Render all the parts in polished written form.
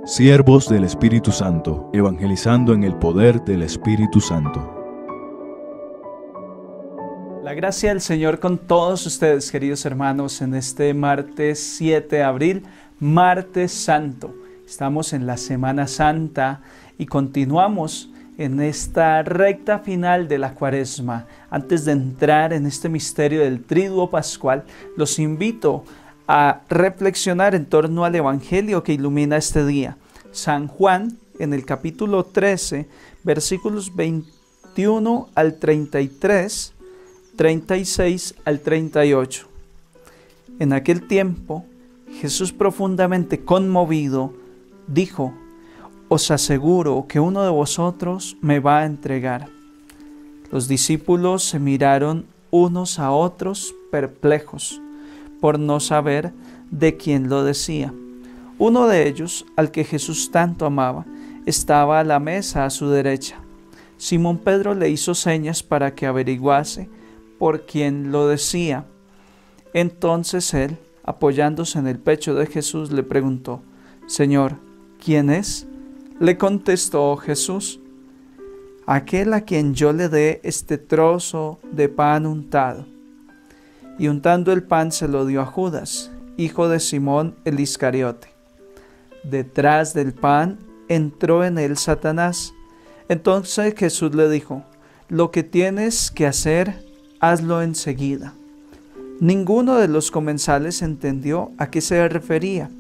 Siervos del Espíritu Santo, evangelizando en el poder del Espíritu Santo. La gracia del Señor con todos ustedes, queridos hermanos, en este martes 7 de abril, martes santo. Estamos en la Semana Santa y continuamos en esta recta final de la Cuaresma. Antes de entrar en este misterio del Triduo Pascual, los invito a reflexionar en torno al Evangelio que ilumina este día. San Juan, en el capítulo 13, versículos 21 al 33, 36 al 38. En aquel tiempo, Jesús, profundamente conmovido, dijo: «Os aseguro que uno de vosotros me va a entregar». Los discípulos se miraron unos a otros perplejos, por no saber de quién lo decía. Uno de ellos, al que Jesús tanto amaba, estaba a la mesa a su derecha. Simón Pedro le hizo señas para que averiguase por quién lo decía. Entonces él, apoyándose en el pecho de Jesús, le preguntó: «Señor, ¿quién es?». Le contestó Jesús: «Aquel a quien yo le dé este trozo de pan untado». Y untando el pan se lo dio a Judas, hijo de Simón el Iscariote. Detrás del pan entró en él Satanás. Entonces Jesús le dijo: «Lo que tienes que hacer, hazlo enseguida». Ninguno de los comensales entendió a qué se refería.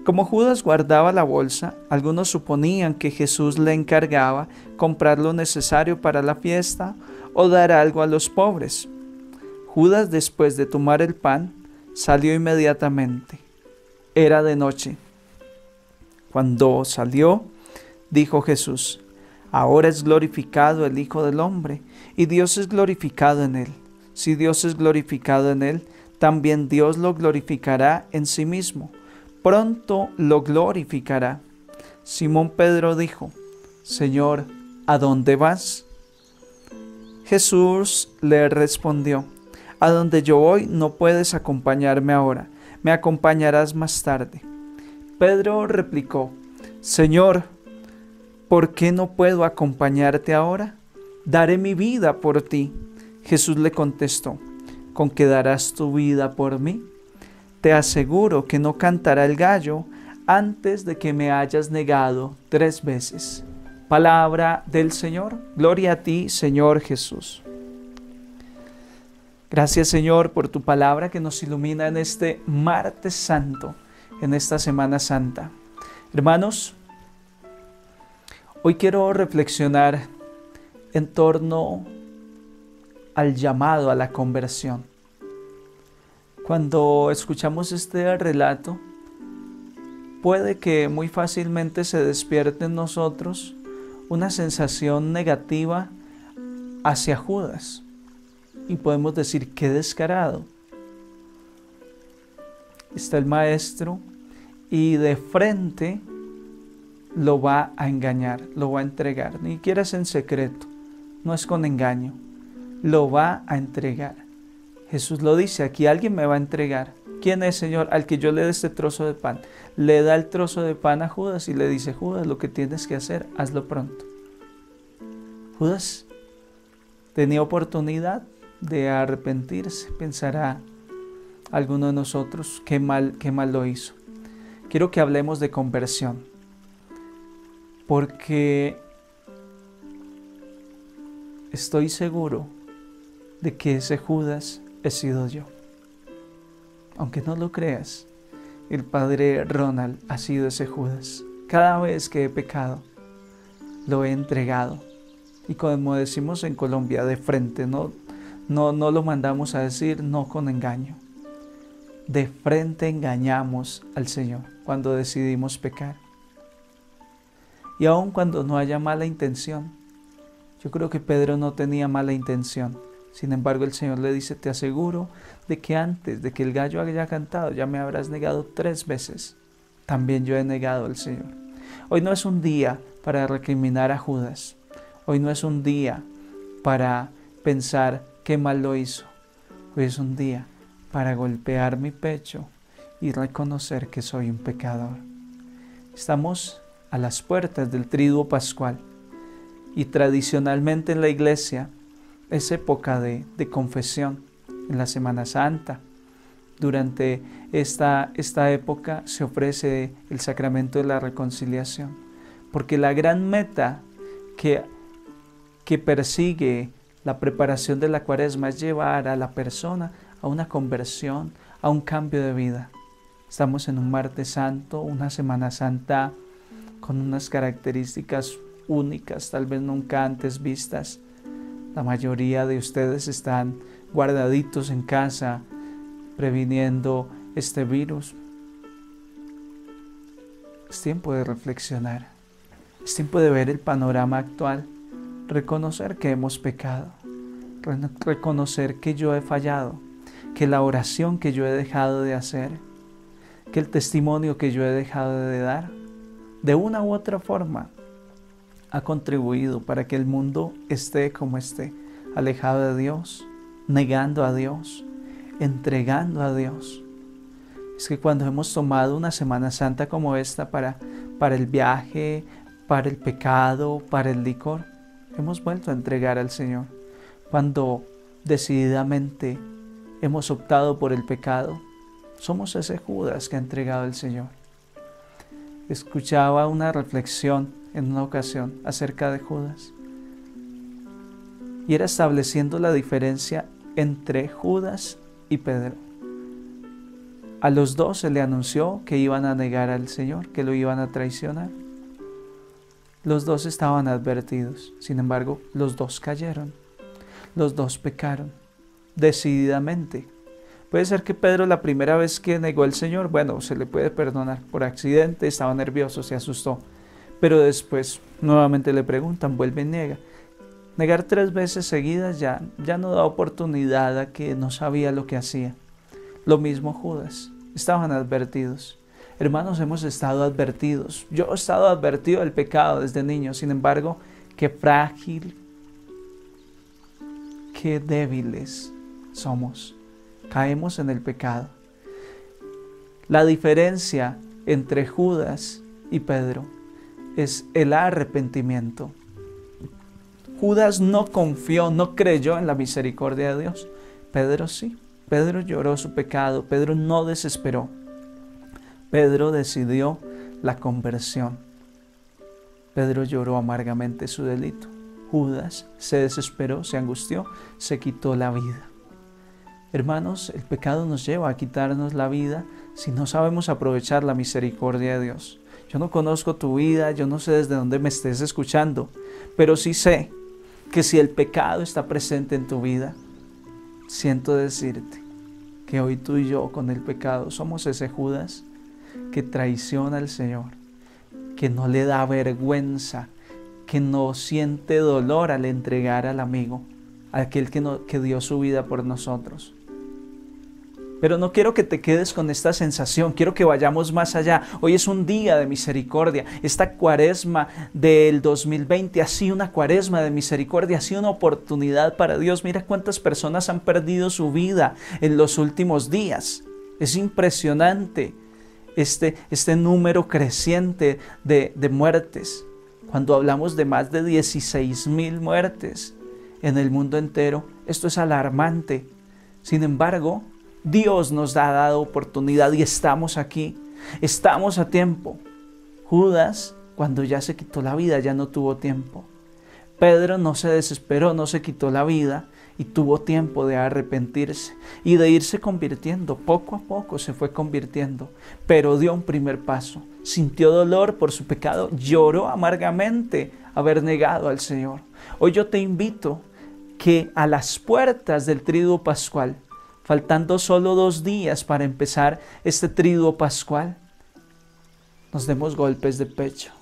Como Judas guardaba la bolsa, algunos suponían que Jesús le encargaba comprar lo necesario para la fiesta o dar algo a los pobres. Judas, después de tomar el pan, salió inmediatamente. Era de noche. Cuando salió, dijo Jesús: «Ahora es glorificado el Hijo del Hombre, y Dios es glorificado en él. Si Dios es glorificado en él, también Dios lo glorificará en sí mismo. Pronto lo glorificará». Simón Pedro dijo: «Señor, ¿a dónde vas?». Jesús le respondió: «A donde yo voy no puedes acompañarme ahora, me acompañarás más tarde». Pedro replicó: «Señor, ¿por qué no puedo acompañarte ahora? Daré mi vida por ti». Jesús le contestó: «¿Con qué darás tu vida por mí? Te aseguro que no cantará el gallo antes de que me hayas negado 3 veces». Palabra del Señor. Gloria a ti, Señor Jesús. Gracias, Señor, por tu palabra que nos ilumina en este martes santo, en esta Semana Santa. Hermanos, hoy quiero reflexionar en torno al llamado a la conversión. Cuando escuchamos este relato, puede que muy fácilmente se despierte en nosotros una sensación negativa hacia Judas. Y podemos decir: «qué descarado». Está el maestro y de frente lo va a engañar, lo va a entregar. Ni siquiera es en secreto, no es con engaño. Lo va a entregar. Jesús lo dice: «Aquí alguien me va a entregar». ¿Quién es, Señor? Al que yo le dé este trozo de pan. Le da el trozo de pan a Judas y le dice: «Judas, lo que tienes que hacer, hazlo pronto». Judas tenía oportunidad de arrepentirse. Pensará alguno de nosotros: qué mal lo hizo. Quiero que hablemos de conversión, porque estoy seguro de que ese Judas he sido yo. Aunque no lo creas, el padre Ronald ha sido ese Judas. Cada vez que he pecado, lo he entregado. Y como decimos en Colombia, de frente, no lo mandamos a decir, no con engaño. De frente engañamos al Señor cuando decidimos pecar. Y aun cuando no haya mala intención, yo creo que Pedro no tenía mala intención. Sin embargo, el Señor le dice: «Te aseguro de que antes de que el gallo haya cantado, ya me habrás negado 3 veces. También yo he negado al Señor». Hoy no es un día para recriminar a Judas. Hoy no es un día para pensar qué mal lo hizo. Hoy es un día para golpear mi pecho y reconocer que soy un pecador. Estamos a las puertas del Triduo Pascual y tradicionalmente en la iglesia es época de confesión en la Semana Santa. Durante esta época se ofrece el sacramento de la reconciliación, porque la gran meta que persigue la preparación de la Cuaresma es llevar a la persona a una conversión, a un cambio de vida. Estamos en un martes santo, una Semana Santa con unas características únicas, tal vez nunca antes vistas. La mayoría de ustedes están guardaditos en casa, previniendo este virus. Es tiempo de reflexionar, es tiempo de ver el panorama actual, reconocer que hemos pecado, reconocer que yo he fallado, que la oración que yo he dejado de hacer, que el testimonio que yo he dejado de dar, de una u otra forma, ha contribuido para que el mundo esté como esté, alejado de Dios, negando a Dios, entregando a Dios. Es que cuando hemos tomado una Semana Santa como esta para el viaje, para el pecado, para el licor, hemos vuelto a entregar al Señor. Cuando decididamente hemos optado por el pecado, somos ese Judas que ha entregado al Señor. Escuchaba una reflexión en una ocasión acerca de Judas y era estableciendo la diferencia entre Judas y Pedro. A los dos se le anunció que iban a negar al Señor, que lo iban a traicionar. Los dos estaban advertidos, sin embargo, los dos cayeron, los dos pecaron, decididamente. Puede ser que Pedro la primera vez que negó al Señor, bueno, se le puede perdonar por accidente, estaba nervioso, se asustó. Pero después nuevamente le preguntan, vuelve y niega. Negar 3 veces seguidas ya no da oportunidad a que no sabía lo que hacía. Lo mismo Judas, estaban advertidos. Hermanos, hemos estado advertidos. Yo he estado advertido del pecado desde niño, sin embargo, qué frágil, qué débiles somos. Caemos en el pecado. La diferencia entre Judas y Pedro es el arrepentimiento. Judas no confió, no creyó en la misericordia de Dios. Pedro sí. Pedro lloró su pecado. Pedro no desesperó. Pedro decidió la conversión. Pedro lloró amargamente su delito. Judas se desesperó, se angustió, se quitó la vida. Hermanos, el pecado nos lleva a quitarnos la vida si no sabemos aprovechar la misericordia de Dios. Yo no conozco tu vida, yo no sé desde dónde me estés escuchando, pero sí sé que si el pecado está presente en tu vida, siento decirte que hoy tú y yo con el pecado somos ese Judas que traiciona al Señor, que no le da vergüenza, que no siente dolor al entregar al amigo, a aquel que dio su vida por nosotros. Pero no quiero que te quedes con esta sensación, quiero que vayamos más allá. Hoy es un día de misericordia. Esta Cuaresma del 2020 ha sido una Cuaresma de misericordia, ha sido una oportunidad para Dios. Mira cuántas personas han perdido su vida en los últimos días. Es impresionante este número creciente de muertes. Cuando hablamos de más de 16,000 muertes en el mundo entero, esto es alarmante. Sin embargo, Dios nos ha dado oportunidad y estamos aquí, estamos a tiempo. Judas, cuando ya se quitó la vida, ya no tuvo tiempo. Pedro no se desesperó, no se quitó la vida y tuvo tiempo de arrepentirse y de irse convirtiendo. Poco a poco se fue convirtiendo, pero dio un primer paso. Sintió dolor por su pecado, lloró amargamente haber negado al Señor. Hoy yo te invito que a las puertas del Triduo Pascual, faltando solo 2 días para empezar este Triduo Pascual, nos demos golpes de pecho,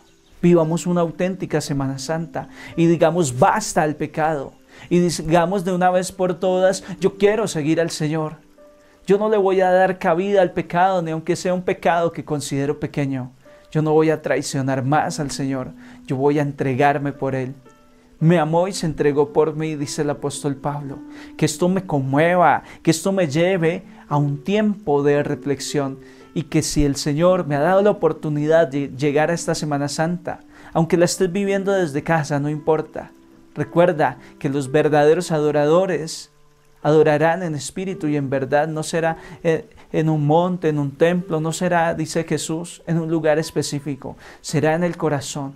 vivamos una auténtica Semana Santa y digamos basta al pecado y digamos de una vez por todas, yo quiero seguir al Señor. Yo no le voy a dar cabida al pecado, ni aunque sea un pecado que considero pequeño. Yo no voy a traicionar más al Señor, yo voy a entregarme por Él. me amó y se entregó por mí, dice el apóstol Pablo. Que esto me conmueva, que esto me lleve a un tiempo de reflexión y que si el Señor me ha dado la oportunidad de llegar a esta Semana Santa, aunque la estés viviendo desde casa, no importa. Recuerda que los verdaderos adoradores adorarán en espíritu y en verdad. No será en un monte, en un templo, no será, dice Jesús, en un lugar específico. Será en el corazón.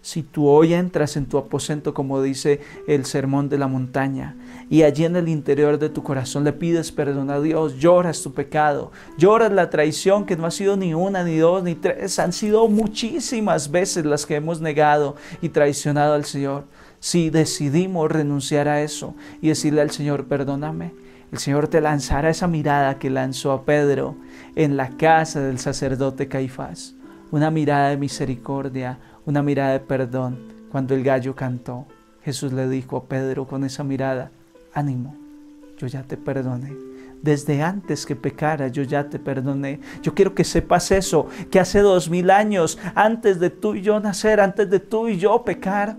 Si tú hoy entras en tu aposento, como dice el Sermón de la Montaña, y allí en el interior de tu corazón le pides perdón a Dios, lloras tu pecado, lloras la traición que no ha sido ni una, ni dos, ni tres, han sido muchísimas veces las que hemos negado y traicionado al Señor. Si decidimos renunciar a eso y decirle al Señor, perdóname, el Señor te lanzará esa mirada que lanzó a Pedro en la casa del sacerdote Caifás. Una mirada de misericordia, una mirada de perdón. Cuando el gallo cantó, Jesús le dijo a Pedro con esa mirada, ánimo, yo ya te perdoné. Desde antes que pecara, yo ya te perdoné. Yo quiero que sepas eso, que hace 2000 años, antes de tú y yo nacer, antes de tú y yo pecar,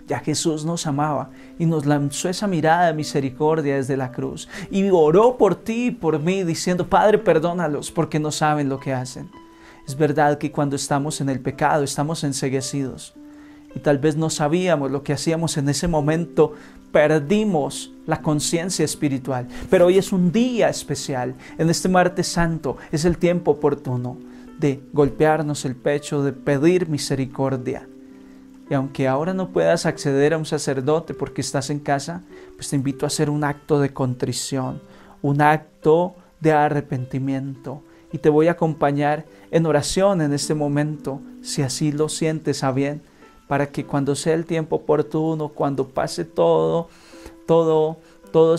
ya Jesús nos amaba y nos lanzó esa mirada de misericordia desde la cruz. Y oró por ti y por mí, diciendo, Padre, perdónalos porque no saben lo que hacen. Es verdad que cuando estamos en el pecado, estamos enceguecidos. Y tal vez no sabíamos lo que hacíamos en ese momento, perdimos la conciencia espiritual. Pero hoy es un día especial. En este martes santo es el tiempo oportuno de golpearnos el pecho, de pedir misericordia. Y aunque ahora no puedas acceder a un sacerdote porque estás en casa, pues te invito a hacer un acto de contrición, un acto de arrepentimiento. Y te voy a acompañar en oración en este momento, si así lo sientes a bien, para que cuando sea el tiempo oportuno, cuando pase todos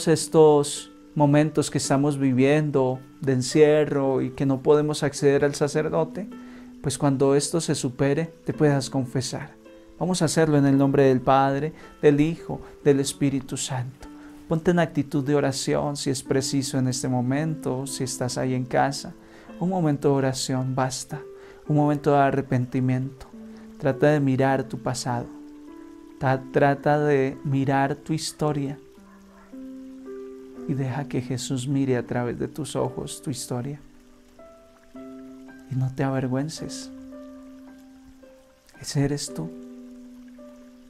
estos momentos que estamos viviendo de encierro y que no podemos acceder al sacerdote, pues cuando esto se supere, te puedas confesar. Vamos a hacerlo en el nombre del Padre, del Hijo, del Espíritu Santo. Ponte en actitud de oración si es preciso en este momento, si estás ahí en casa. Un momento de oración basta, un momento de arrepentimiento. Trata de mirar tu pasado, trata de mirar tu historia y deja que Jesús mire a través de tus ojos tu historia. Y no te avergüences, ese eres tú.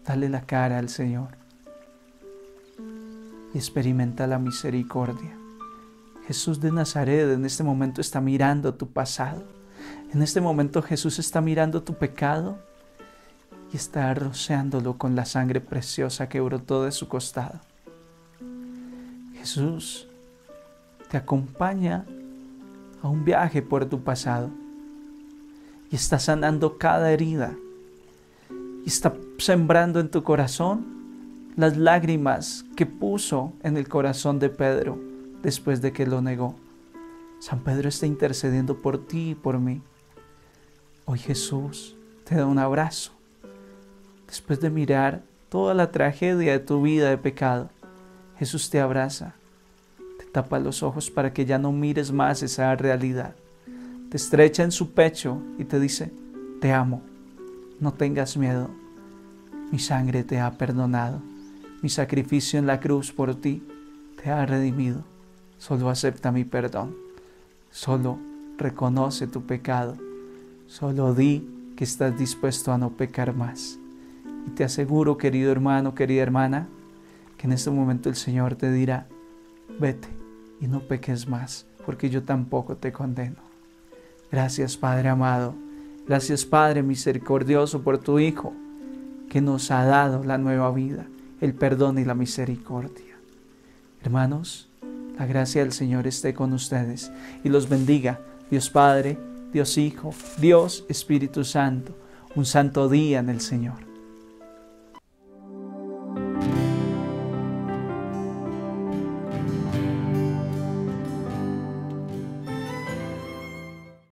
Dale la cara al Señor y experimenta la misericordia. Jesús de Nazaret en este momento está mirando tu pasado. En este momento Jesús está mirando tu pecado y está rociándolo con la sangre preciosa que brotó de su costado. Jesús te acompaña a un viaje por tu pasado y está sanando cada herida y está sembrando en tu corazón las lágrimas que puso en el corazón de Pedro después de que lo negó. San Pedro está intercediendo por ti y por mí. Hoy Jesús te da un abrazo. Después de mirar toda la tragedia de tu vida de pecado, Jesús te abraza, te tapa los ojos para que ya no mires más esa realidad. Te estrecha en su pecho y te dice, te amo, no tengas miedo. Mi sangre te ha perdonado. Mi sacrificio en la cruz por ti te ha redimido. Solo acepta mi perdón. Solo reconoce tu pecado. Solo di que estás dispuesto a no pecar más. Y te aseguro, querido hermano, querida hermana, que en este momento el Señor te dirá, vete y no peques más, porque yo tampoco te condeno. Gracias, Padre amado. Gracias, Padre misericordioso, por tu Hijo, que nos ha dado la nueva vida, el perdón y la misericordia. Hermanos, la gracia del Señor esté con ustedes y los bendiga. Dios Padre, Dios Hijo, Dios Espíritu Santo. Un santo día en el Señor.